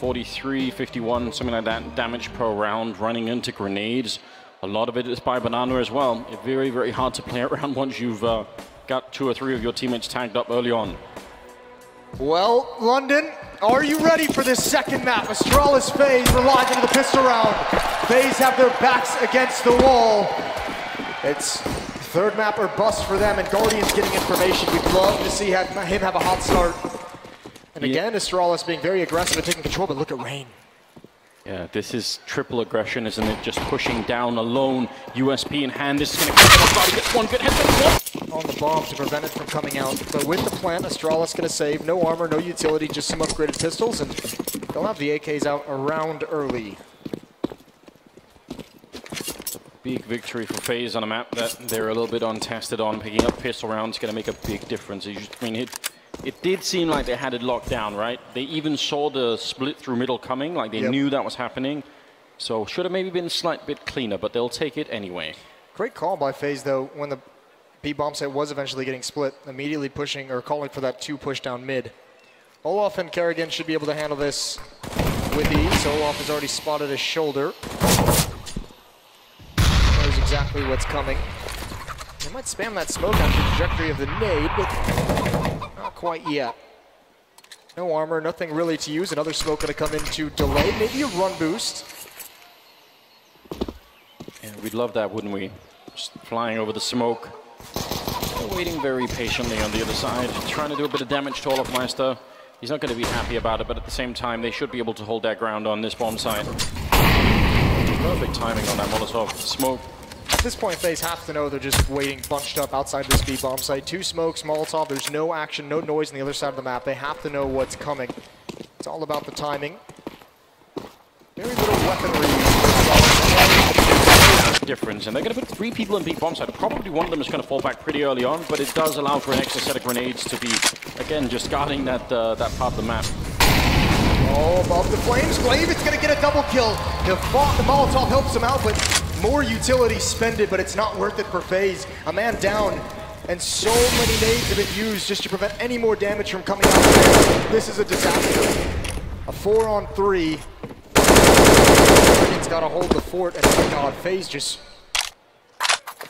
43, 51, something like that, damage per round, running into grenades. A lot of it is by Banana as well. It's very, very hard to play around once you've got 2 or 3 of your teammates tagged up early on. Well, London, are you ready for this second map? Astralis FaZe, we're live into the pistol round. FaZe have their backs against the wall. It's third map or bust for them, and Guardian's getting information. We'd love to see him have a hot start. And again, Astralis being very aggressive and taking control, but look at Rain. Yeah, this is triple aggression, isn't it? Just pushing down alone, USP in hand. This is going to come. He gets one good headshot. On the bomb to prevent it from coming out. But with the plant, Astralis going to save. No armor, no utility, just some upgraded pistols, and they'll have the AKs out around early. Big victory for FaZe on a map that they're a little bit untested on. Picking up pistol rounds is going to make a big difference. I mean, it did seem like they had it locked down, right? They even saw the split through middle coming, like they knew that was happening. So should have maybe been a slight bit cleaner, but they'll take it anyway. Great call by FaZe, though, when the B bomb site was eventually getting split, immediately pushing or calling for that 2 push down mid. Olaf and Kerrigan should be able to handle this with ease. Olaf has already spotted his shoulder. Knows exactly what's coming. They might spam that smoke after the trajectory of the nade, but not quite yet. No armor, nothing really to use. Another smoke going to come in to delay. Maybe a run boost. Yeah, we'd love that, wouldn't we? Just flying over the smoke. Waiting very patiently on the other side. Trying to do a bit of damage to Olafmeister. He's not going to be happy about it, but at the same time, they should be able to hold their ground on this bomb site. Perfect timing on that Molotov smoke. At this point, FaZe have to know they're just waiting bunched up outside this B bomb site. 2 smokes, Molotov, there's no action, no noise on the other side of the map. They have to know what's coming. It's all about the timing. Very little weaponry. Difference, and they're going to put 3 people in B bomb site. Probably one of them is going to fall back pretty early on, but it does allow for an extra set of grenades to be, again, just guarding that that part of the map. Oh, above the flames, Glaive is going to get a double kill. The Molotov helps him out, but more utility spended, but it's not worth it for FaZe. A man down, and so many nades have been used just to prevent any more damage from coming out. This is a disaster. A 4-on-3. It's got to hold the fort, and oh my god, FaZe just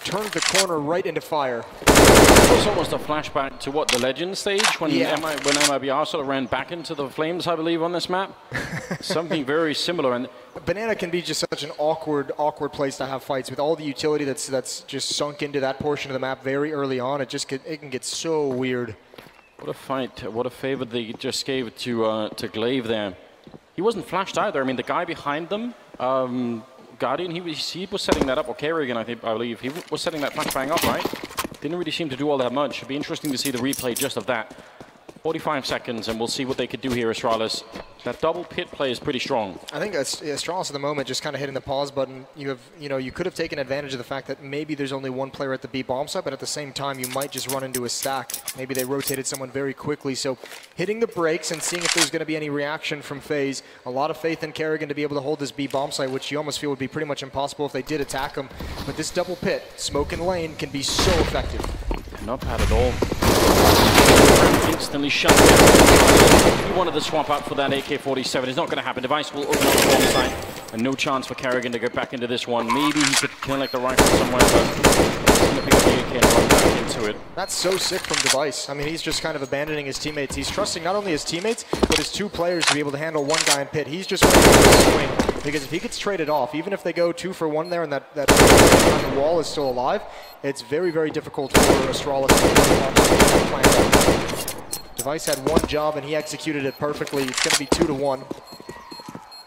turned the corner right into fire. It was almost a flashback to what, the Legend stage? When MIBR sort of ran back into the flames, I believe, on this map? Something very similar. And Banana can be just such an awkward place to have fights. With all the utility that's just sunk into that portion of the map very early on, it can get so weird. What a fight, what a favor they just gave to Glaive there. He wasn't flashed either. I mean, the guy behind them, Guardian, he was setting that up, or Kerrigan, I believe. He was setting that flashbang up, right? Didn't really seem to do all that much. It'd be interesting to see the replay just of that. 45 seconds, and we'll see what they could do here, Astralis. That double pit play is pretty strong. I think Astralis at the moment just kind of hitting the pause button. You could have taken advantage of the fact that maybe there's only 1 player at the B bomb site, but at the same time, you might just run into a stack. Maybe they rotated someone very quickly, so hitting the brakes and seeing if there's going to be any reaction from FaZe. A lot of faith in Kerrigan to be able to hold this B bomb site, which you almost feel would be pretty much impossible if they did attack him. But this double pit, smoke and lane, can be so effective. Not bad at all. Instantly shut down. He wanted to swap out for that AK-47. It's not going to happen. Dev1ce will open up the bomb site, and no chance for Kerrigan to get back into this one. Maybe he could collect the rifle somewhere, but he's going to pick up the AK and run back into it. That's so sick from Dev1ce. I mean, he's just kind of abandoning his teammates. He's trusting not only his teammates, but his 2 players to be able to handle 1 guy in pit. He's just waiting for the swing, because if he gets traded off, even if they go 2 for 1 there and that on the wall is still alive, it's very, very difficult for Astralis to plan out. Dev1ce had 1 job and he executed it perfectly. It's going to be 2-1.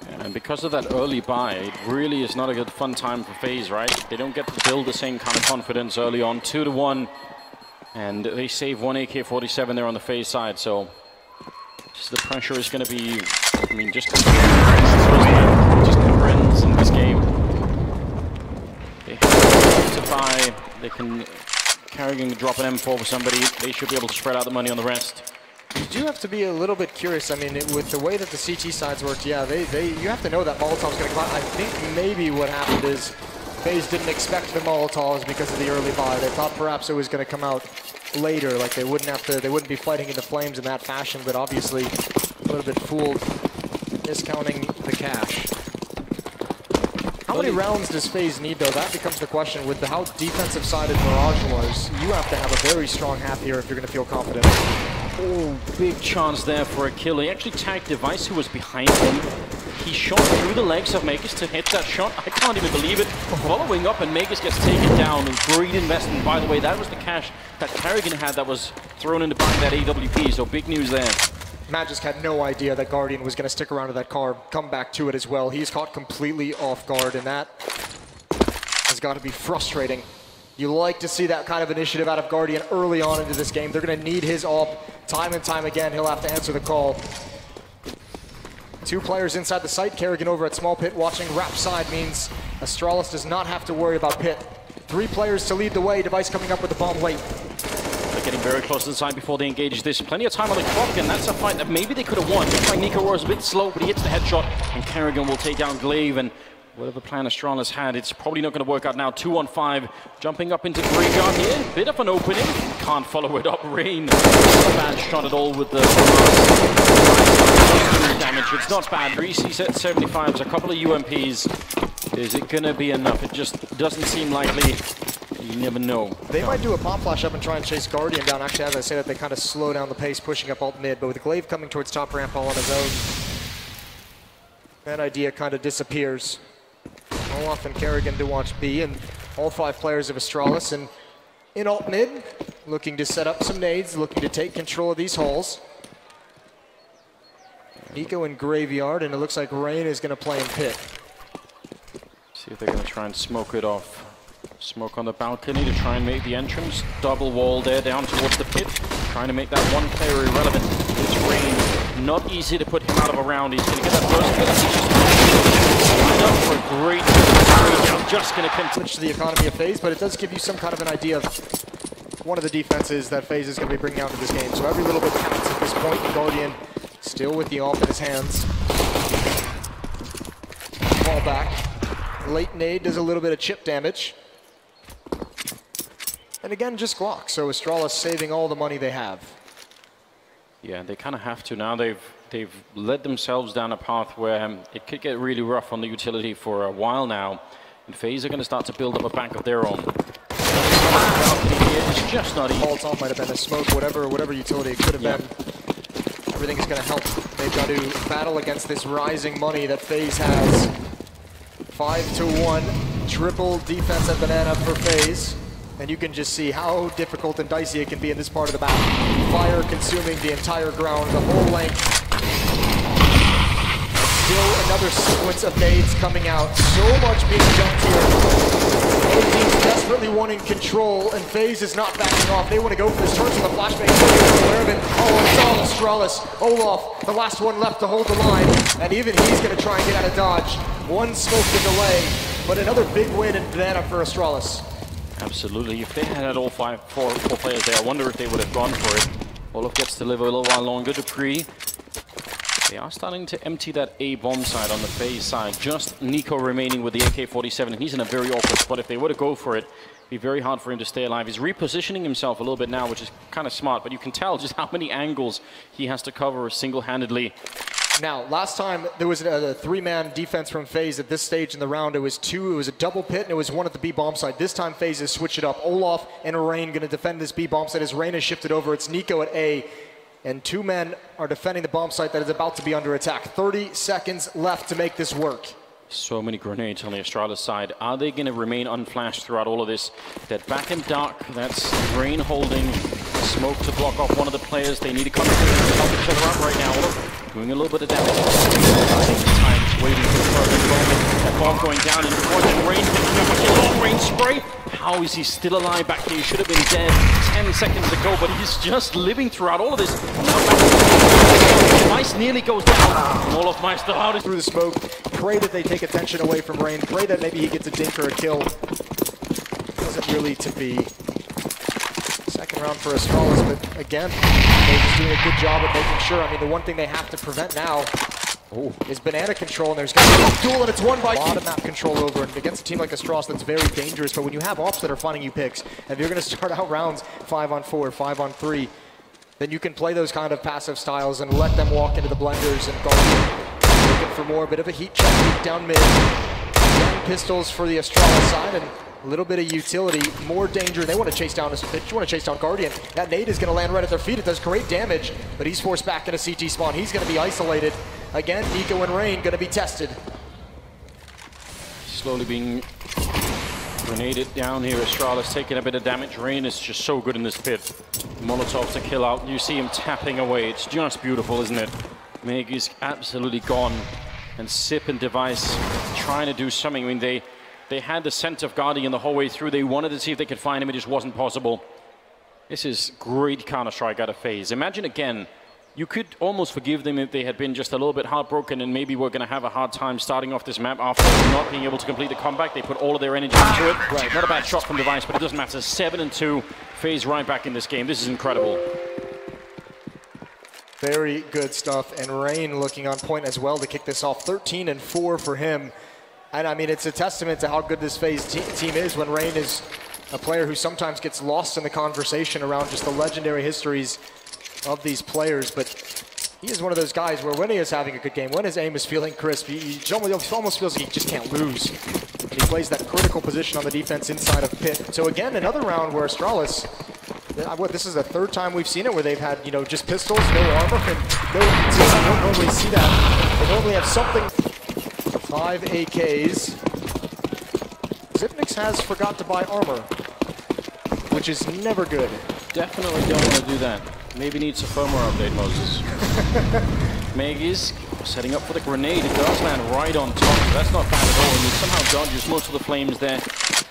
And because of that early buy, it really is not a good fun time for FaZe, right? They don't get to build the same kind of confidence early on. 2-1, and they save 1 AK-47 there on the FaZe side. So just the pressure is going to be, I mean, just never ends in this game. They have to buy. They can Kerrigan drop an M4 for somebody. They should be able to spread out the money on the rest. You do have to be a little bit curious. I mean, with the way that the CT sides worked, yeah, you have to know that Molotov's going to come out. I think maybe what happened is FaZe didn't expect the Molotovs because of the early buy. They thought perhaps it was going to come out later, like they wouldn't be fighting in the flames in that fashion, but obviously a little bit fooled. discounting the cash. How many rounds does FaZe need, though? That becomes the question. With how defensive-sided Mirage was, you have to have a very strong half here if you're going to feel confident. Oh, big chance there for a kill. He actually tagged Dev1ce, who was behind him. He shot through the legs of Magus to hit that shot. I can't even believe it. Following up, and Magus gets taken down. Great investment. By the way, that was the cash that Carrigan had that was thrown in the back of that AWP, so big news there. Magisk had no idea that Guardian was going to stick around to that car, come back to it as well. He's caught completely off guard, and that has got to be frustrating. You like to see that kind of initiative out of Guardian early on into this game. They're going to need his AWP time and time again. He'll have to answer the call. 2 players inside the site. Carrigan over at small pit watching Rap side means Astralis does not have to worry about pit. 3 players to lead the way. Dev1ce coming up with the bomb late. They're getting very close to the side before they engage this. Plenty of time on the clock, and that's a fight that maybe they could have won. Looks like Nico was a bit slow, but he hits the headshot, and Carrigan will take down Glaive, and whatever plan Astralis had, it's probably not going to work out now. 2-on-5, jumping up into the graveyard here. Bit of an opening. Can't follow it up. Rain. Not a bad shot at all with the damage. It's not bad. 3 C-75s, a couple of UMPs. Is it going to be enough? It just doesn't seem likely. You never know. They might do a pop flash up and try and chase Guardian down. Actually, as I say that, they kind of slow down the pace, pushing up alt mid. But with Glaive coming towards top ramp all on his own, that idea kind of disappears. Olaf and Carrigan to watch B, and all 5 players of Astralis and in alt mid, looking to set up some nades, looking to take control of these halls. Nico in graveyard, and it looks like Rain is going to play in pit. See if they're going to try and smoke it off. Smoke on the balcony to try and make the entrance. Double wall there down towards the pit. Trying to make that one player irrelevant. It's Rain. Not easy to put him out of a round. He's going to get that first kill. He's up for a great I'm just going to continue to the economy of FaZe, but it does give you some kind of an idea of one of the defenses that FaZe is going to be bringing out to this game. So every little bit counts at this point. Guardian still with the AWP in his hands. Fall back. Late nade does a little bit of chip damage. And again, just Glock, so Astralis saving all the money they have. Yeah, they kind of have to now. They've led themselves down a path where it could get really rough on the utility for a while now. And FaZe are going to start to build up a bank of their own. It's just not easy. Alt might have been a smoke, whatever utility it could have been. Everything is going to help. They've got to battle against this rising money that FaZe has. 5-1, triple defense at banana for FaZe. And you can just see how difficult and dicey it can be in this part of the map. Fire consuming the entire ground, the whole length. Still another sequence of nades coming out. So much being jumped here. Both teams desperately wanting control, and FaZe is not backing off. They want to go for this. Turns to the flashbang. Aware of it. Oh, it's all Astralis. Olaf, the last one left to hold the line. And even he's going to try and get out of dodge. One smoke to delay, but another big win in banana for Astralis. Absolutely. If they had all four players there, I wonder if they would have gone for it. Olaf gets to live a little while longer. Dupree. They are starting to empty that A bomb side on the FaZe side. Just Nico remaining with the AK-47, and he's in a very awkward spot. If they were to go for it, it'd be very hard for him to stay alive. He's repositioning himself a little bit now, which is kind of smart, but you can tell just how many angles he has to cover single-handedly. Now, last time there was a 3-man defense from FaZe at this stage in the round. It was 2, it was a double pit, and it was 1 at the B bomb side. This time FaZe has switched it up. Olaf and Rain going to defend this B bomb site as Rain has shifted over. It's Nico at A, and 2 men are defending the bomb site that is about to be under attack. 30 seconds left to make this work. So many grenades on the Astralis side. Are they going to remain unflashed throughout all of this? They're back in dark. That's Rain holding smoke to block off one of the players. They need to come together to help each other out right now. Doing a little bit of damage. Time's waiting for the perfect moment. That bomb going down in front, and Rain picking up a long-range spray. How is he still alive back here? He should have been dead 10 seconds ago, but he's just living throughout all of this. Mice nearly goes down. And Olaf Meister out through the smoke. Pray that they take attention away from Rain. Pray that maybe he gets a dink or a kill. Wasn't really to be. Second round for Astralis, but again, they're just doing a good job of making sure. I mean, the one thing they have to prevent now is banana control, and there's going to be a duel, and it's won by a lot of map control over, and against a team like Astralis that's very dangerous. But when you have ops that are finding you picks, if you're going to start out rounds 5-on-4, 5-on-3, then you can play those kind of passive styles and let them walk into the blenders and Guardian. looking for more. Bit of a heat check down mid. Young pistols for the Astralis side, and a little bit of utility, more danger. They want to chase down Guardian. That nade is going to land right at their feet. It does great damage, but he's forced back into CT spawn. He's going to be isolated. Again, Nico and Rain going to be tested. Slowly being grenaded down here. Astralis taking a bit of damage. Rain is just so good in this pit. Molotovs to kill out. You see him tapping away. It's just beautiful, isn't it? Meg is absolutely gone. And Sip and Dev1ce trying to do something. I mean, they had the scent of Guardian the whole way through. They wanted to see if they could find him. It just wasn't possible. This is great Counter-Strike out of FaZe. Imagine again, you could almost forgive them if they had been just a little bit heartbroken and maybe we're going to have a hard time starting off this map after not being able to complete the comeback. They put all of their energy into it. Right. Not a bad shot from Dev1ce, but it doesn't matter. 7-2. FaZe right back in this game. This is incredible. Very good stuff. And Rain looking on point as well to kick this off. 13-4 for him. And I mean, it's a testament to how good this FaZe team is when Rain is a player who sometimes gets lost in the conversation around just the legendary histories of these players. But he is one of those guys where when he is having a good game, when his aim is feeling crisp, he almost feels like he just can't lose. And he plays that critical position on the defense inside of pit. So again, another round where Astralis, this is the third time we've seen it where they've had, you know, just pistols, no armor, and no utility. You don't normally see that. They normally have something. 5 AKs. Zipnix has forgot to buy armor, which is never good. Definitely don't want to do that. Maybe needs a firmware update, Moses. Meg is setting up for the grenade. It does land right on top. That's not bad at all. And he somehow dodges most of the flames there.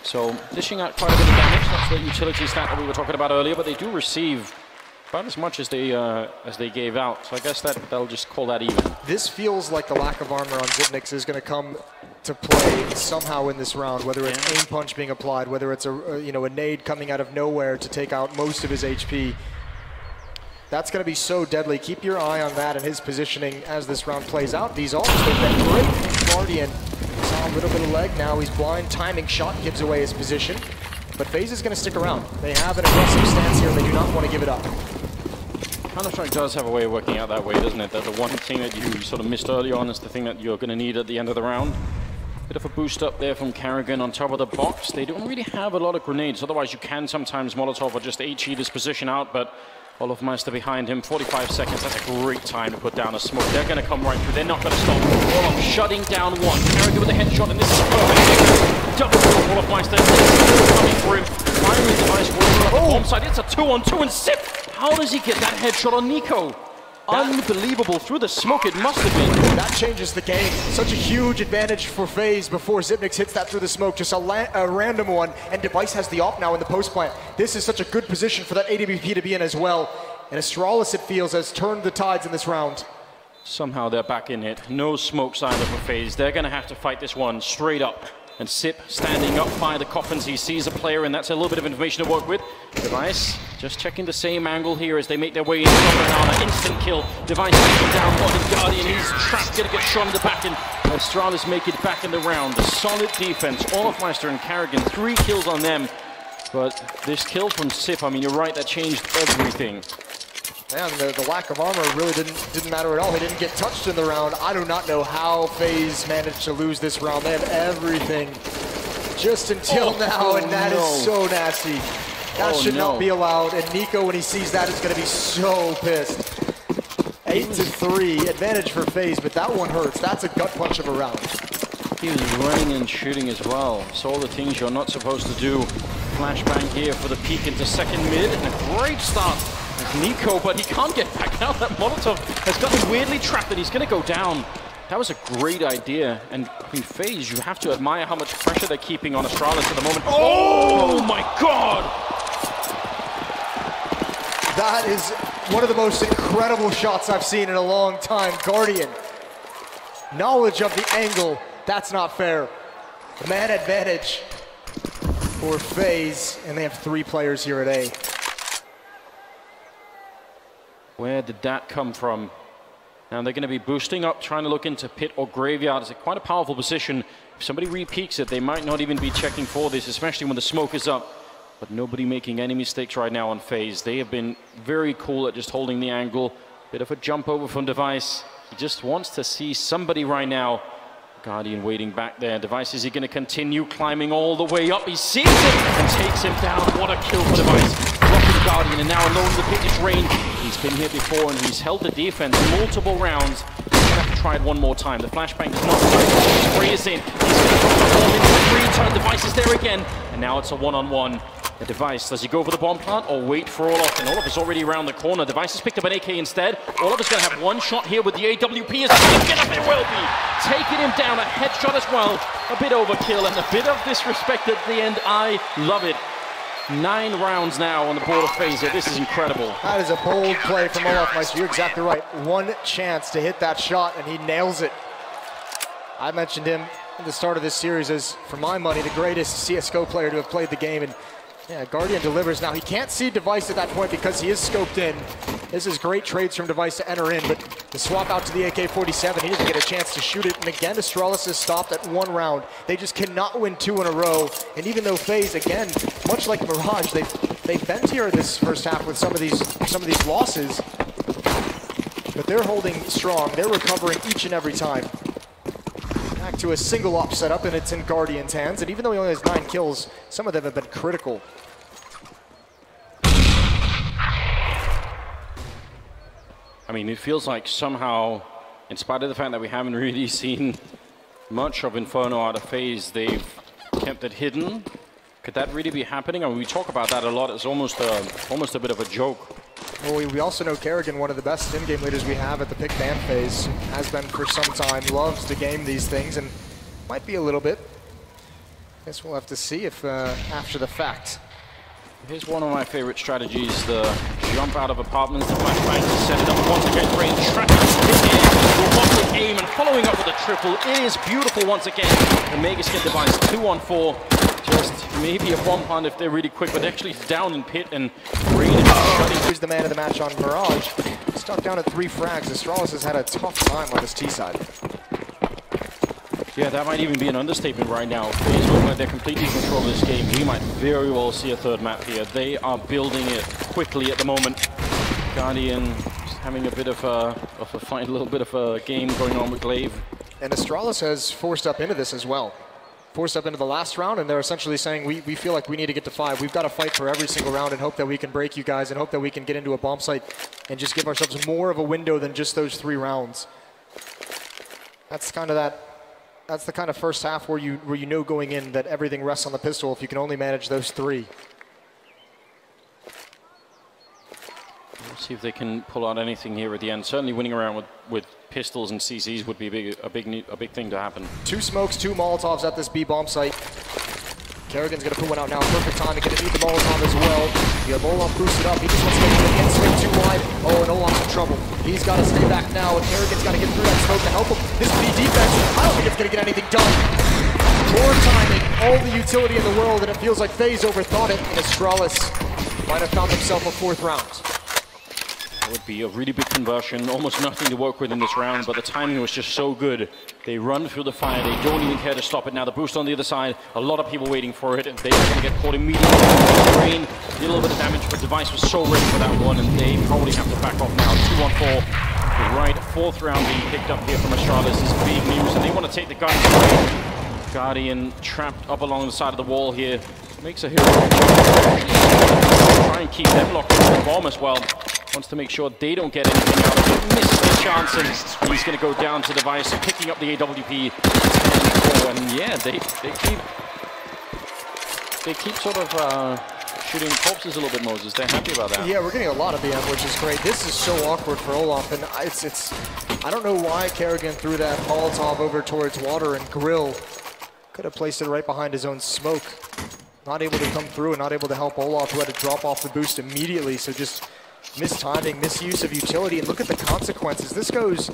So dishing out quite a bit of damage. That's the utility stat that we were talking about earlier. But they do receive about as much as they gave out. So I guess that they'll just call that even. This feels like the lack of armor on Zipnix is going to come to play somehow in this round. Whether it's aim punch being applied, whether it's a nade coming out of nowhere to take out most of his HP. That's going to be so deadly. Keep your eye on that and his positioning as this round plays out. These ults have been great. Guardian saw a little bit of leg. Now he's blind. Timing shot gives away his position. But FaZe is going to stick around. They have an aggressive stance here and they do not want to give it up. Counter-Strike does have a way of working out that way, doesn't it? That the one thing that you sort of missed early on is the thing that you're going to need at the end of the round. Bit of a boost up there from Karrigan on top of the box. They don't really have a lot of grenades. Otherwise, you can sometimes Molotov or just HE this position out, but Olofmeister behind him, 45 seconds. That's a great time to put down a smoke. They're going to come right through. They're not going to stop. Olof shutting down one. Karrigan with a headshot, and this is perfect. Double kill Olofmeister. Coming for him. Finally, Dev1ce working on the bomb side. It's a 2-on-2, and Sip. How does he get that headshot on Nico? Unbelievable. Through the smoke, it must have been. That changes the game. Such a huge advantage for FaZe before Zipnix hits that through the smoke. Just a random one. And Dev1ce has the op now in the post plant. This is such a good position for that AWP to be in as well. And Astralis, it feels, has turned the tides in this round. Somehow they're back in it. No smokes either for FaZe. They're going to have to fight this one straight up. And Sip standing up by the coffins. He sees a player, and that's a little bit of information to work with. Dev1ce just checking the same angle here as they make their way into an instant kill. Dev1ce taking down one Guardian. He's trapped, going to get shot in the back, and Astralis make it back in the round. A solid defense. Olofmeister and Karrigan, 3 kills on them. But this kill from Sip, I mean, you're right, that changed everything. Man, the lack of armor really didn't matter at all. He didn't get touched in the round. I do not know how FaZe managed to lose this round. They have everything just until now, and that is so nasty. That should not be allowed. And Nico, when he sees that, is going to be so pissed. 8-3, advantage for FaZe, but that one hurts. That's a gut punch of a round. He was running and shooting as well. So all the things you're not supposed to do. Flashbang here for the peek into second mid, and a great start. Nico, but he can't get back out. That Molotov has gotten weirdly trapped and he's going to go down. That was a great idea. And I mean, FaZe, you have to admire how much pressure they're keeping on Astralis at the moment. Oh my God! That is one of the most incredible shots I've seen in a long time. Guardian, knowledge of the angle, that's not fair. Man advantage for FaZe, and they have 3 players here at A. Where did that come from? Now they're going to be boosting up, trying to look into pit or graveyard. It's quite a powerful position. If somebody re-peeks it, they might not even be checking for this, especially when the smoke is up. But nobody making any mistakes right now on FaZe. They have been very cool at just holding the angle. Bit of a jump over from Dev1ce. He just wants to see somebody right now. Guardian waiting back there. Dev1ce, is he going to continue climbing all the way up? He sees it and takes him down. What a kill for Dev1ce. Blocking Guardian, and now alone in the pitch range. He's been here before and he's held the defense multiple rounds. He's going to have to try it one more time. The flashbang does not work. Spray is in. He's going to drop the bomb into the three-turn. Dev1ce is there again. And now it's a one-on-one. The Dev1ce, does he go for the bomb plant or wait for Olof? And Olof is already around the corner. Dev1ce has picked up an AK instead. Olof is going to have one shot here with the AWP. Is picking up, it will be. Taking him down, a headshot as well. A bit overkill and a bit of disrespect at the end. I love it. 9 rounds now on the board of FaZe. This is incredible. That is a bold play from Olof Meister. You're exactly right. One chance to hit that shot and he nails it. I mentioned him at the start of this series as, for my money, the greatest CSGO player to have played the game. And yeah, Guardian delivers now. He can't see Dev1ce at that point because he is scoped in. This is great trades from Dev1ce to enter in, but the swap out to the AK-47, he doesn't get a chance to shoot it. And again, Astralis is stopped at 1 round. They just cannot win 2 in a row. And even though FaZe, again, much like Mirage, they bent here in this first half with some of these losses, but they're holding strong. They're recovering each and every time. Back to a single op setup, and it's in Guardian's hands. And even though he only has 9 kills, some of them have been critical. I mean, it feels like somehow, in spite of the fact that we haven't really seen much of Inferno out of FaZe, they've kept it hidden. Could that really be happening? I mean, we talk about that a lot. It's almost a bit of a joke. Well, we also know Kerrigan, one of the best in-game leaders we have at the pick ban phase, has been for some time, loves to game these things, and might be a little bit. Guess we'll have to see if after the fact. Here's one of my favorite strategies, the jump out of apartments, the flashbang to set it up once again, range, tracking, robotic aim, and following up with a triple. It is beautiful once again. The Mega Skin Dev1ce, 2-on-4. Just maybe a bomb plant if they're really quick, but actually down in pit and Rain is shutting. He's the man of the match on Mirage. Stuck down at 3 frags. Astralis has had a tough time on his T side. Yeah, that might even be an understatement right now. FaZe look like they're completely in control of this game. We might very well see a 3rd map here. They are building it quickly at the moment. Guardian just having a bit of a fight, a little bit of a game going on with Glaive. And Astralis has forced up into this as well. Forced up into the last round, and they're essentially saying, we feel like we need to get to 5. We've got to fight for every single round and hope that we can break you guys and hope that we can get into a bomb site and just give ourselves more of a window than just those 3 rounds. That's the kind of first half where you know going in that everything rests on the pistol if you can only manage those 3. We'll see if they can pull out anything here at the end. Certainly winning around with pistols and CCs would be a big thing to happen. 2 smokes, 2 Molotovs at this B bomb site. Kerrigan's going to put one out now. Perfect time to get to need the Molotov as well. You have Olaf boosted up. He just wants to make it in, swing too wide. Oh, and Olaf's in trouble. He's got to stay back now, and Kerrigan's got to get through that smoke to help him. This B defense, I don't think it's going to get anything done. Poor timing, all the utility in the world, and it feels like FaZe overthought it, and Astralis might have found himself a 4th round. That would be a really big conversion, almost nothing to work with in this round, but the timing was just so good. They run through the fire, they don't even care to stop it now. The boost on the other side, a lot of people waiting for it, and they're going to get caught immediately. Rain did a little bit of damage, but Dev1ce was so ready for that one, and they probably have to back off now. 2-on-4, the right 4th round being picked up here from Astralis is big news, and they want to take the Guardian away. Guardian trapped up along the side of the wall here, makes a hero. Try and keep them locked into the bomb as well. Wants to make sure they don't get anything out of it. Misses the chance, and he's going to go down to Dev1ce, picking up the AWP. 10-4, and yeah, they keep sort of shooting corpses a little bit, Moses. They're happy about that. Yeah, we're getting a lot of BM, which is great. This is so awkward for Olaf, and I don't know why Kerrigan threw that Molotov over towards water and Grill. Could have placed it right behind his own smoke. Not able to come through and not able to help Olaf, who had to drop off the boost immediately. So just mistiming, misuse of utility, and look at the consequences. This goes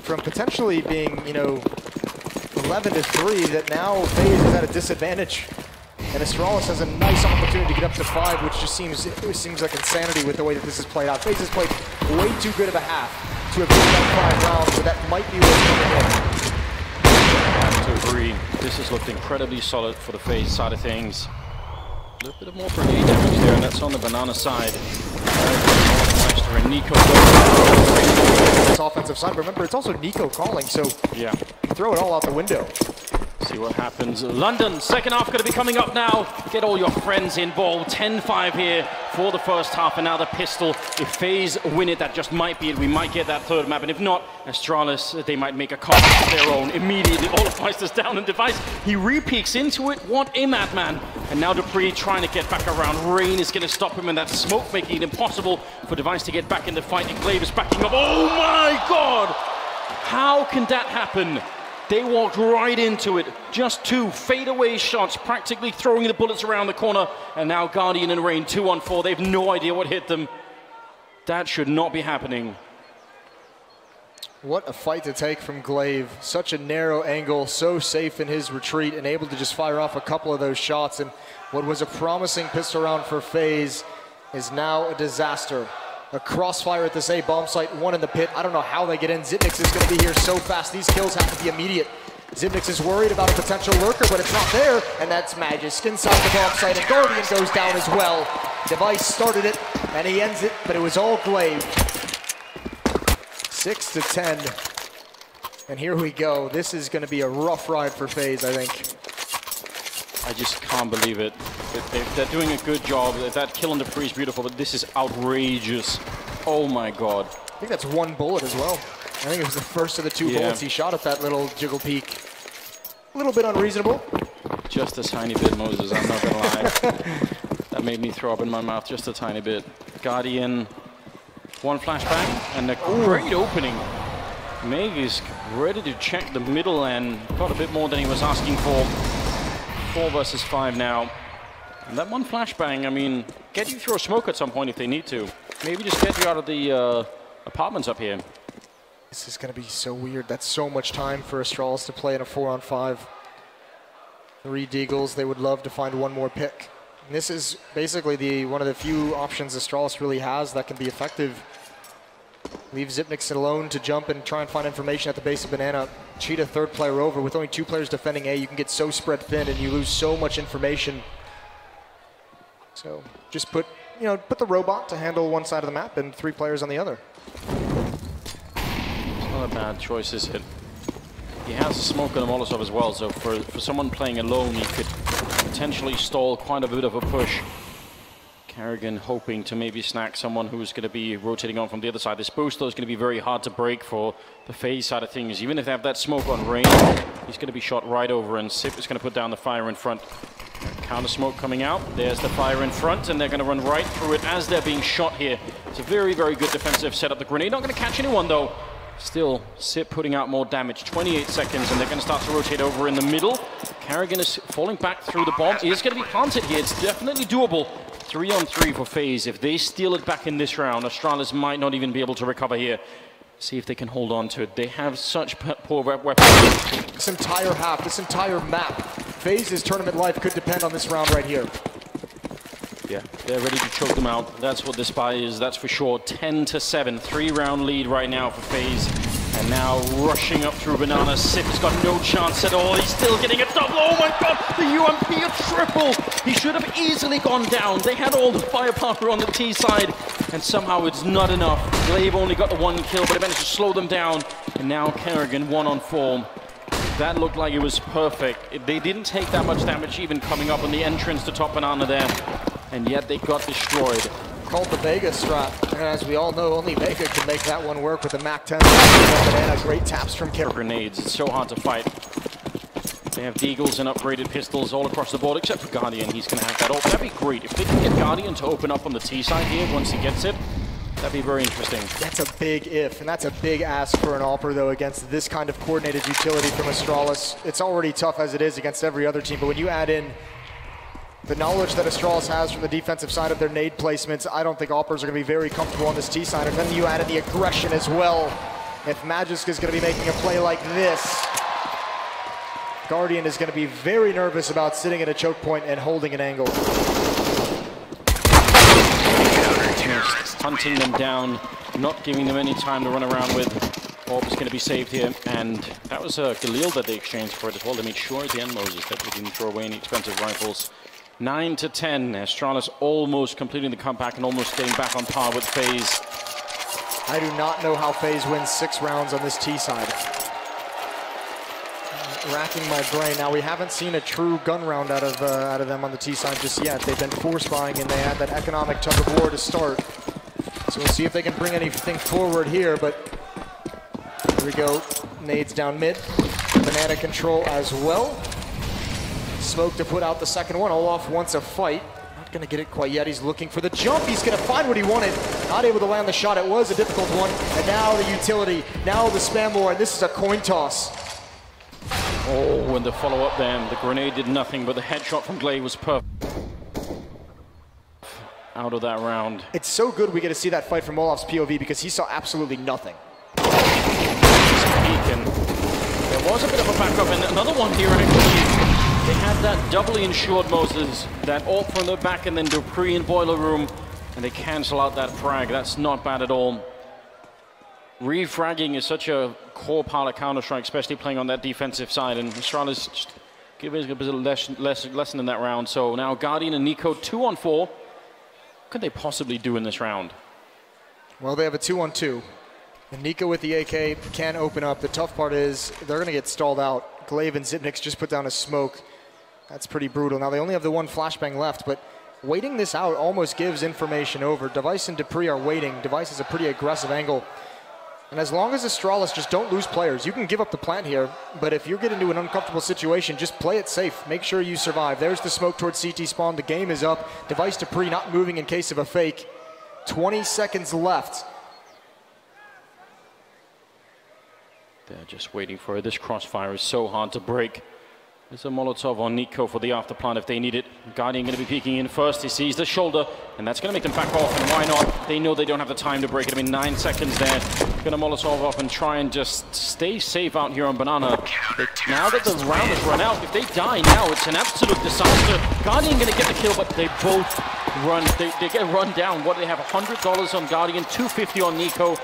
from potentially being, 11-3, that now FaZe is at a disadvantage. And Astralis has a nice opportunity to get up to 5, which just seems like insanity with the way that this is played out. FaZe has played way too good of a half to have been that 5 rounds, so that might be what's coming in. I have to agree. This has looked incredibly solid for the FaZe side of things. A little bit of more grenade damage there, and that's on the banana side. Meister and Nico. This offensive side. Remember, it's also Nico calling, so yeah, throw it all out the window. See what happens. London, second half going to be coming up now. Get all your friends involved. 10-5 here for the first half, and now the pistol. If FaZe win it, that just might be it. We might get that third map, and if not, Astralis, they might make a call of their own immediately. All of Meister's down in Dev1ce. He re-peeks into it. What a madman. And now Dupree trying to get back around. Rain is going to stop him, and that smoke making it impossible for Dev1ce to get back in the fight. And Glaive is backing up. Oh my God! How can that happen? They walked right into it. Just two fadeaway shots, practically throwing the bullets around the corner. And now Guardian and Rain 2-on-4. They have no idea what hit them. That should not be happening. What a fight to take from Glaive. Such a narrow angle, so safe in his retreat, and able to just fire off a couple of those shots. And what was a promising pistol round for FaZe is now a disaster. A crossfire at this A bomb site, one in the pit. I don't know how they get in. Zipnix is going to be here so fast. These kills have to be immediate. Zipnix is worried about a potential lurker, but it's not there. And that's Magisk inside the bomb site. And Guardian goes down as well. Dev1ce started it, and he ends it, but it was all Glaive. 6-10. And here we go. This is going to be a rough ride for FaZe, I think. I just can't believe it. They're doing a good job. That kill on the Dupree is beautiful, but this is outrageous. Oh my God. I think that's one bullet as well. I think it was the first of the two bullets he shot at that little jiggle peak. A little bit unreasonable. Just a tiny bit, Moses, I'm not gonna lie. That made me throw up in my mouth just a tiny bit. Guardian, one flashbang, and a great opening. Meg is ready to check the middle and got a bit more than he was asking for. 4 versus 5 now. And that one flashbang, I mean, get you through a smoke at some point if they need to. Maybe just get you out of the apartments up here. This is going to be so weird. That's so much time for Astralis to play in a 4-on-5. 3 Deagles, they would love to find one more pick. And this is basically one of the few options Astralis really has that can be effective. Leave Zipnix alone to jump and try and find information at the base of Banana. Cheat a third player over. With only 2 players defending A, you can get so spread thin and you lose so much information. So just put the robot to handle one side of the map and 3 players on the other. It's not a bad choice, is it? He has a smoke and a Molotov as well, so for someone playing alone, he could potentially stall quite a bit of a push. Carrigan hoping to maybe snack someone who's going to be rotating on from the other side. This boost, though, is going to be very hard to break for the FaZe side of things. Even if they have that smoke on Rain, he's going to be shot right over, and Sip is going to put down the fire in front. Counter smoke coming out. There's the fire in front, and they're going to run right through it as they're being shot here. It's a very, very good defensive setup. The grenade not going to catch anyone, though. Still, Sip putting out more damage. 28 seconds, and they're going to start to rotate over in the middle. Carrigan is falling back through the bomb. It is going to be planted here. It's definitely doable. 3-on-3 for FaZe. If they steal it back in this round, Astralis might not even be able to recover here. See if they can hold on to it. They have such poor weapons. This entire half, this entire map, FaZe's tournament life could depend on this round right here. Yeah, they're ready to choke them out. That's what this spy is, that's for sure. 10-7, 3-round lead right now for FaZe. And now rushing up through Banana. Sip has got no chance at all. He's still getting a double. Oh my God, the UMP a triple. He should have easily gone down. They had all the firepower on the T side, and somehow it's not enough. Glaive only got the 1 kill, but it managed to slow them down. And now Carrigan 1-on-4. That looked like it was perfect. They didn't take that much damage even coming up on the entrance to top Banana there, and yet they got destroyed. Called the Vega strat, and as we all know, only Vega can make that one work with the Mac 10. Banana, great taps from Kip. Grenades, it's so hard to fight. They have Deagles and upgraded pistols all across the board, except for Guardian. He's going to have that ult. That'd be great. If they can get Guardian to open up on the T side here once he gets it, that'd be very interesting. That's a big if, and that's a big ask for an Alper, though, against this kind of coordinated utility from Astralis. It's already tough as it is against every other team, but when you add in the knowledge that Astralis has from the defensive side of their nade placements, I don't think Alpers are going to be very comfortable on this T side. And then you add in the aggression as well. If Magisk is going to be making a play like this, Guardian is going to be very nervous about sitting at a choke point and holding an angle. Hunting them down, not giving them any time to run around with. Orb is going to be saved here, and that was a Galil that they exchanged for it as well. They made sure at the end, Moses, that they didn't throw away any expensive rifles. 9 to 10. Astralis almost completing the comeback and almost getting back on par with FaZe. I do not know how FaZe wins 6 rounds on this T side. Racking my brain. Now, we haven't seen a true gun round out of them on the T side just yet. They've been force buying and they had that economic tug of war to start. So we'll see if they can bring anything forward here, but here we go. Nades down mid. Banana control as well. Smoke to put out the second one. Olaf wants a fight. Not going to get it quite yet. He's looking for the jump. He's going to find what he wanted. Not able to land the shot. It was a difficult one. And now the utility. Now the spam war. And this is a coin toss. Oh, and the follow-up there. The grenade did nothing, but the headshot from Glaive was perfect. Out of that round. It's so good we get to see that fight from Olaf's POV because he saw absolutely nothing. And there was a bit of a backup, and another one here actually. They had that doubly insured Moses, that ult from the back, and then Dupree in boiler room, and they cancel out that frag. That's not bad at all. Refragging is such a core part of Counter-Strike, especially playing on that defensive side, and Astralis just giving a bit of lesson in that round. So now Guardian and Nico 2-on-4. What could they possibly do in this round? Well, they have a 2-on-2. And Nico with the AK can open up. The tough part is they're going to get stalled out. Glaive and Zipnix just put down a smoke. That's pretty brutal. Now, they only have the one flashbang left, but waiting this out almost gives information over. Dev1ce and Dupree are waiting. Dev1ce is a pretty aggressive angle. And as long as Astralis just don't lose players, you can give up the plant here, but if you get into an uncomfortable situation, just play it safe. Make sure you survive. There's the smoke towards CT spawn. The game is up. Dev1ce, Dupree not moving in case of a fake. 20 seconds left. They're just waiting for it. This crossfire is so hard to break. There's a Molotov on Nico for the afterplant if they need it. Guardian going to be peeking in first. He sees the shoulder, and that's going to make them back off. And why not? They know they don't have the time to break it. I mean, 9 seconds there. Going to Molotov up and try and just stay safe out here on Banana. Now that the round has run out, if they die now, it's an absolute disaster. Guardian going to get the kill, but they both run. They get run down. What, they have $100 on Guardian, $250 on Nico.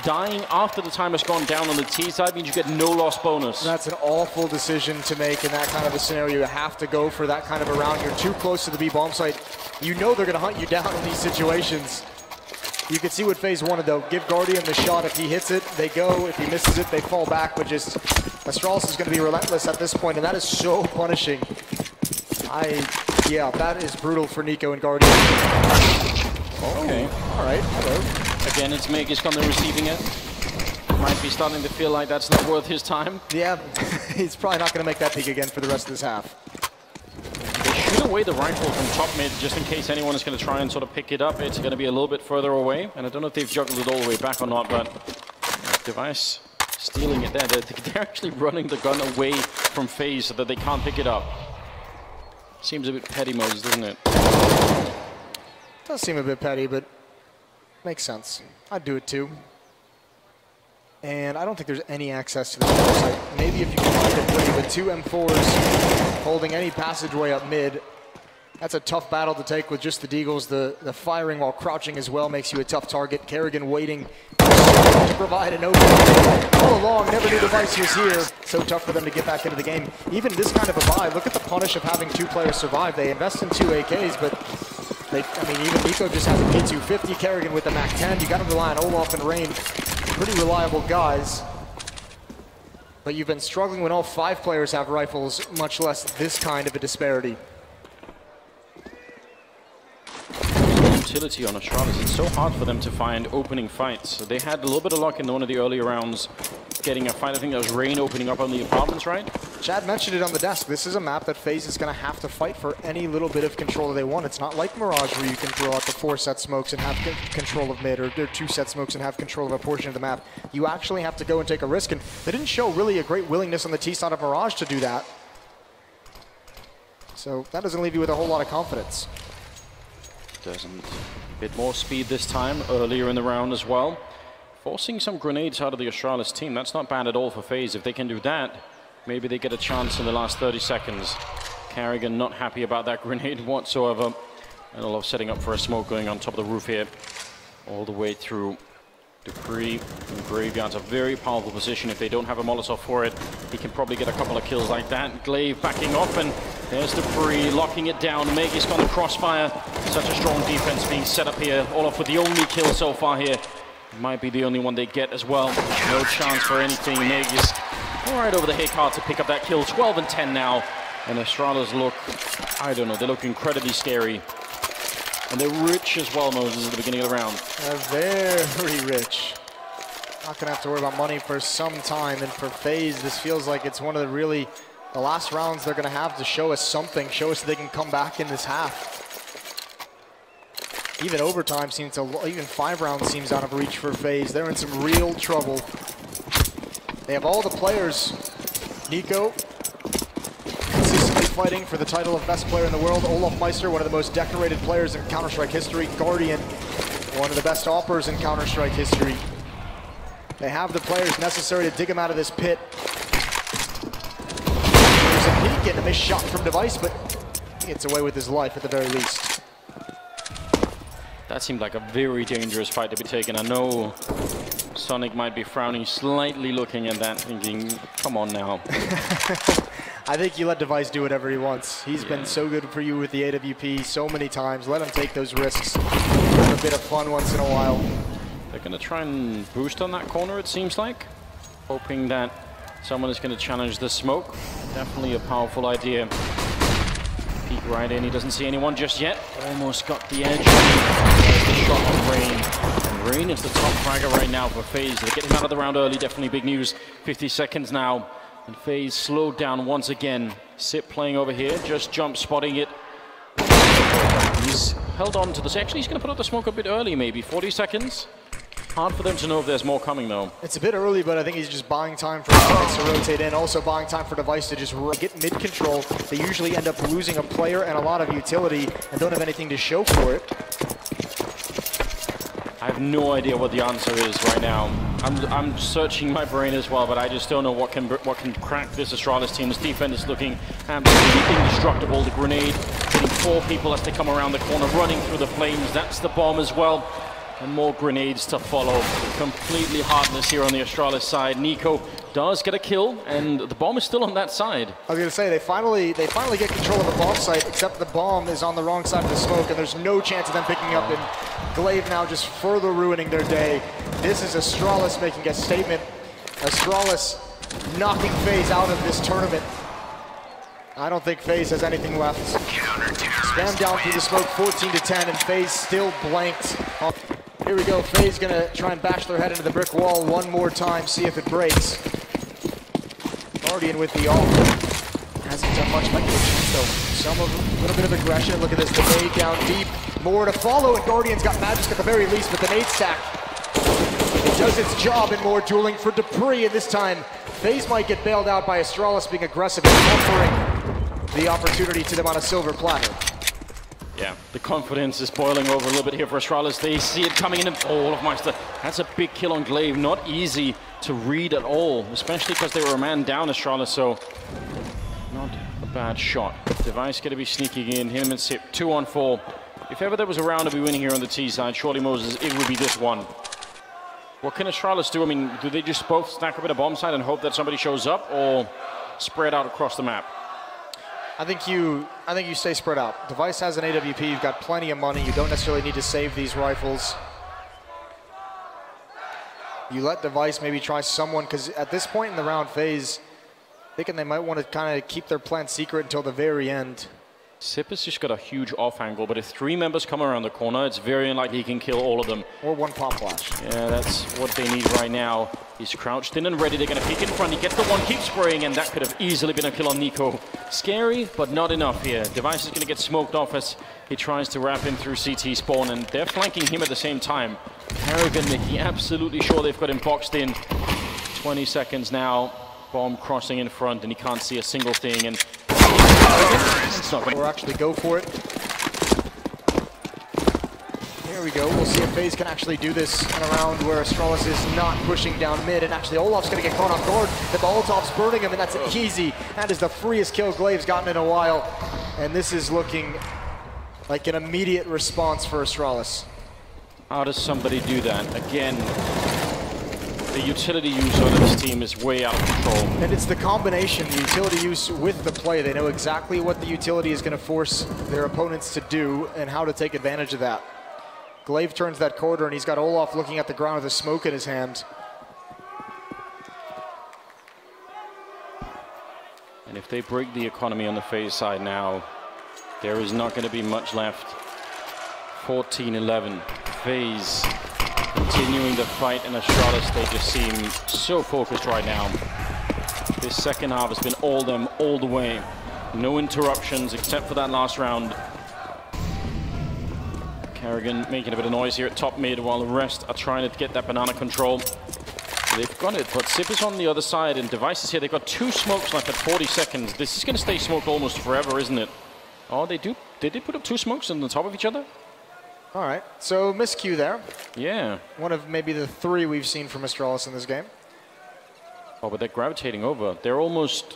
Dying after the time has gone down on the T side means you get no loss bonus. That's an awful decision to make in that kind of a scenario. You have to go for that kind of a round. You're too close to the B bomb site. You know they're going to hunt you down in these situations. You can see what FaZe wanted though. Give Guardian the shot. If he hits it, they go. If he misses it, they fall back. But just Astralis is going to be relentless at this point, and that is so punishing. Yeah, that is brutal for Nico and Guardian. Okay. All right. Hello. Again, it's Megis on the receiving end. Might be starting to feel like that's not worth his time. Yeah, he's probably not going to make that peak again for the rest of this half. They shoot away the rifle from top mid just in case anyone is going to try and sort of pick it up. It's going to be a little bit further away. And I don't know if they've juggled it all the way back or not, but Dev1ce stealing it there. They're actually running the gun away from FaZe so that they can't pick it up. Seems a bit petty, Moses, doesn't it? Does seem a bit petty, but makes sense. I'd do it too. And I don't think there's any access to the site. Maybe if you can find a play with 2 M4s holding any passageway up mid. That's a tough battle to take with just the Deagles. The firing while crouching as well makes you a tough target. Kerrigan waiting to provide an opening. All along, never knew Dev1ce was here. So tough for them to get back into the game. Even this kind of a buy, look at the punish of having 2 players survive. They invest in 2 AKs, but I mean, even Nico just has a P250. Kerrigan with the MAC-10. You got to rely on Olaf and Rain. Pretty reliable guys. But you've been struggling when all 5 players have rifles, much less this kind of a disparity. Utility on Astralis. It's so hard for them to find opening fights. So they had a little bit of luck in one of the earlier rounds getting a fight. I think that was Rain opening up on the apartments, right? Chad mentioned it on the desk. This is a map that FaZe is going to have to fight for any little bit of control that they want. It's not like Mirage where you can throw out the 4-set smokes and have control of mid, or 2-set smokes and have control of a portion of the map. You actually have to go and take a risk, and they didn't show really a great willingness on the T side of Mirage to do that. So that doesn't leave you with a whole lot of confidence. Doesn't. A bit more speed this time, earlier in the round as well. Forcing some grenades out of the Astralis team. That's not bad at all for FaZe. If they can do that, maybe they get a chance in the last 30 seconds. Kerrigan not happy about that grenade whatsoever. And Olaf setting up for a smoke going on top of the roof here. All the way through. Dupree and Graveyard's a very powerful position. If they don't have a Molotov for it, he can probably get a couple of kills like that. Glaive backing off, and There's Dupree locking it down. Megis on the crossfire. Such a strong defense being set up here. Olof with the only kill so far here. Might be the only one they get as well. No chance for anything. Megis right over the head card to pick up that kill. 12 and 10 now. And Astralis look, I don't know, they look incredibly scary. And they're rich as well, Moses, at the beginning of the round. They're very rich. Not going to have to worry about money for some time. And for FaZe, this feels like it's one of the last rounds they're going to have to show us something, show us they can come back in this half. Even overtime seems even 5 rounds seems out of reach for FaZe. They're in some real trouble. They have all the players. Nico, consistently fighting for the title of best player in the world. Olaf Meister, one of the most decorated players in Counter-Strike history. Guardian, one of the best oppers in Counter-Strike history. They have the players necessary to dig him out of this pit. There's a peek and a missed shot from Dev1ce, but he gets away with his life at the very least. That seemed like a very dangerous fight to be taken. I know Sonic might be frowning, slightly looking at that, thinking, come on now. I think you let Dev1ce do whatever he wants. He's been so good for you with the AWP so many times. Let him take those risks. Have a bit of fun once in a while. They're going to try and boost on that corner, it seems like. Hoping that someone is going to challenge the smoke. Definitely a powerful idea. Peek right in, he doesn't see anyone just yet. Almost got the edge. There's the shot on Rain. And Rain is the top fragger right now for FaZe. They get him out of the round early, definitely big news. 50 seconds now. And FaZe slowed down once again. Sip playing over here, just jump spotting it. He's held on to this. Actually, he's going to put out the smoke a bit early, maybe. 40 seconds. Hard for them to know if there's more coming, though. It's a bit early, but I think he's just buying time for Astralis to rotate in. Also buying time for Dev1ce to just get mid-control. They usually end up losing a player and a lot of utility and don't have anything to show for it. I have no idea what the answer is right now. I'm searching my brain as well, but I just don't know what can crack this Astralis team. This defense is looking absolutely indestructible. The grenade hitting 4 people as they come around the corner, running through the flames. That's the bomb as well. And more grenades to follow. Completely heartless here on the Astralis side. Nico does get a kill, and the bomb is still on that side. I was going to say, they finally get control of the bomb site, except the bomb is on the wrong side of the smoke, and there's no chance of them picking up, and Glaive now just further ruining their day. This is Astralis making a statement. Astralis knocking FaZe out of this tournament. I don't think FaZe has anything left. Spam down through the smoke, 14-10, and FaZe still blanked. Here we go, FaZe gonna try and bash their head into the brick wall one more time, see if it breaks. Guardian with the ult. Hasn't done much, might get a chance though. A little bit of aggression, look at this, the nade down deep. More to follow, and Guardian's got magic at the very least, but the nade stack, it does its job, and more dueling for Dupree, and this time, FaZe might get bailed out by Astralis being aggressive and offering the opportunity to them on a silver platter. Yeah, the confidence is boiling over a little bit here for Astralis. They see it coming in, and Olaf Meister. That's a big kill on Glaive. Not easy to read at all, especially because they were a man down, Astralis, so not a bad shot. Dev1ce going to be sneaking in, him and Sip, 2-on-4. If ever there was a round to be winning here on the T side, surely, Moses, it would be this one. What can Astralis do? I mean, do they just both stack up at a bomb site and hope that somebody shows up, or spread out across the map? I think you stay spread out. Dev1ce has an AWP, you've got plenty of money, you don't necessarily need to save these rifles. You let Dev1ce maybe try someone, because at this point in the round, FaZe thinking they might want to kind of keep their plan secret until the very end. Sip has just got a huge off angle, but if 3 members come around the corner, it's very unlikely he can kill all of them. Or 1 pop flash. Yeah, that's what they need right now. He's crouched in and ready. They're going to peek in front. He gets the one, keeps spraying, and that could have easily been a kill on Nico. Scary, but not enough here. Dev1ce is going to get smoked off as he tries to wrap in through CT spawn, and they're flanking him at the same time. Harrigan making absolutely sure they've got him boxed in. 20 seconds now. Bomb crossing in front, and he can't see a single thing. And or actually go for it. Here we go. We'll see if FaZe can actually do this in a round where Astralis is not pushing down mid, and actually Olaf's going to get caught off guard. The Molotov's burning him, and that's easy. That is the freest kill Glaive's gotten in a while, and this is looking like an immediate response for Astralis. How does somebody do that? Again, the utility use on this team is way out of control. And it's the combination, the utility use with the play. They know exactly what the utility is going to force their opponents to do and how to take advantage of that. Glaive turns that corner, and he's got Olaf looking at the ground with a smoke in his hand. And if they break the economy on the FaZe side now, there is not going to be much left. 14-11. FaZe continuing the fight, and Astralis, they just seem so focused right now. This second half has been all them, all the way. No interruptions except for that last round. Kerrigan making a bit of noise here at top mid while the rest are trying to get that banana control. They've got it, but Sip is on the other side, and Dev1ce is here. They've got 2 smokes left at 40 seconds. This is going to stay smoked almost forever, isn't it? Oh, they do. Did they put up 2 smokes on the top of each other? All right, so miscue there. Yeah. One of maybe the 3 we've seen from Astralis in this game. Oh, but they're gravitating over. They're almost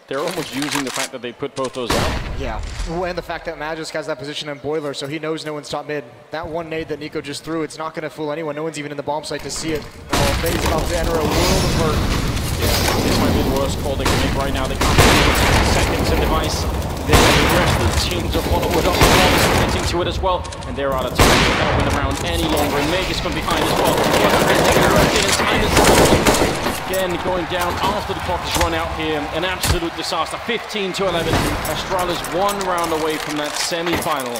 using the fact that they put both those out. Yeah, and the fact that Magisk has that position in Boiler, so he knows no one's top mid. That one nade that Nico just threw, it's not going to fool anyone. No one's even in the bomb site to see it. Oh, FaZe about to enter a world of hurt. Yeah, this might be the worst call they can make right now. They can't do seconds in Dev1ce. The rest of the teams of Hollywood up committing to it as well, and they're out of time. They can't win the round any longer, and Meg is from behind as well. Again, going down after the clock has run out here. An absolute disaster. 15-11. Astralis 1 round away from that semi-final.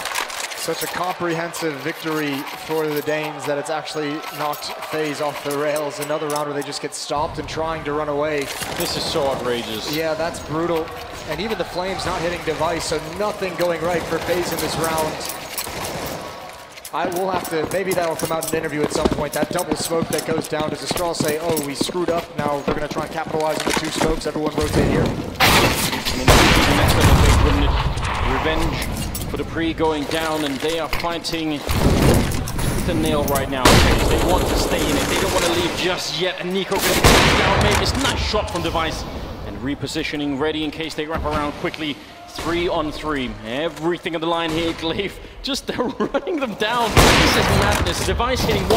Such a comprehensive victory for the Danes that it's actually knocked FaZe off the rails. Another round where they just get stopped and trying to run away. This is so outrageous. Yeah, that's brutal. And even the Flames not hitting Dev1ce, so nothing going right for FaZe in this round. I will have to, maybe that'll come out in an interview at some point. That double smoke that goes down, does Astralis say, oh, we screwed up, now they're going to try and capitalize on the 2 smokes, everyone rotate here? I mean, that would be the next level thing, wouldn't it? Revenge for the pre going down, and they are fighting the nail right now. They want to stay in it, they don't want to leave just yet, and Nico can down, make this nice shot from Dev1ce. And repositioning ready in case they wrap around quickly. 3-on-3. Everything on the line here. Glaive just running them down. This is madness. Dev1ce hitting 1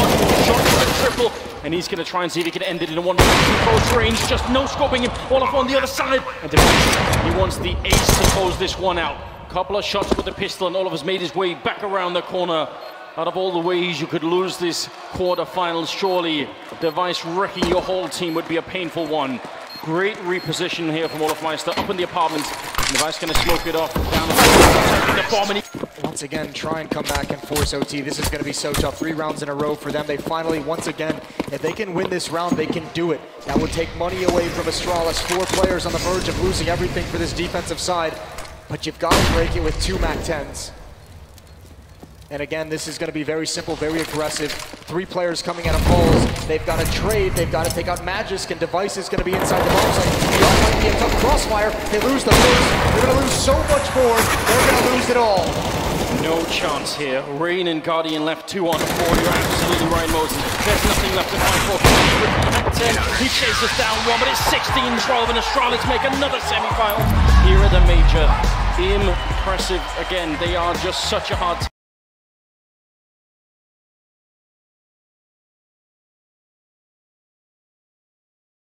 shot for a triple, and he's going to try and see if he can end it in a 1-2 close range. Just no scoping him. Olaf on the other side. And Dev1ce, he wants the ace to close this one out. Couple of shots with the pistol, and Olaf has made his way back around the corner. Out of all the ways you could lose this quarterfinals, surely Dev1ce wrecking your whole team would be a painful one. Great reposition here from Olaf Meister up in the apartments. Dev1ce going to smoke it off down the bomb. And once again, try and come back and force OT. This is going to be so tough. 3 rounds in a row for them. They finally, once again, if they can win this round, they can do it. That would take money away from Astralis. 4 players on the verge of losing everything for this defensive side. But you've got to break it with 2 MAC-10s. And again, this is going to be very simple, very aggressive. 3 players coming out of balls. They've got to trade. They've got to take out Magisk, and Dev1ce is going to be inside the bomb site. Beyond might be a tough crossfire. They lose the first. They're going to lose so much more. They're going to lose it all. No chance here. Rain and Guardian left 2 on 4. You're absolutely right, Moses. There's nothing left to fight for. Mac-10, he chases down 1, but it's 16-12, and Astralis make another semi-final here at the major. Impressive. Again, they are just such a hard team.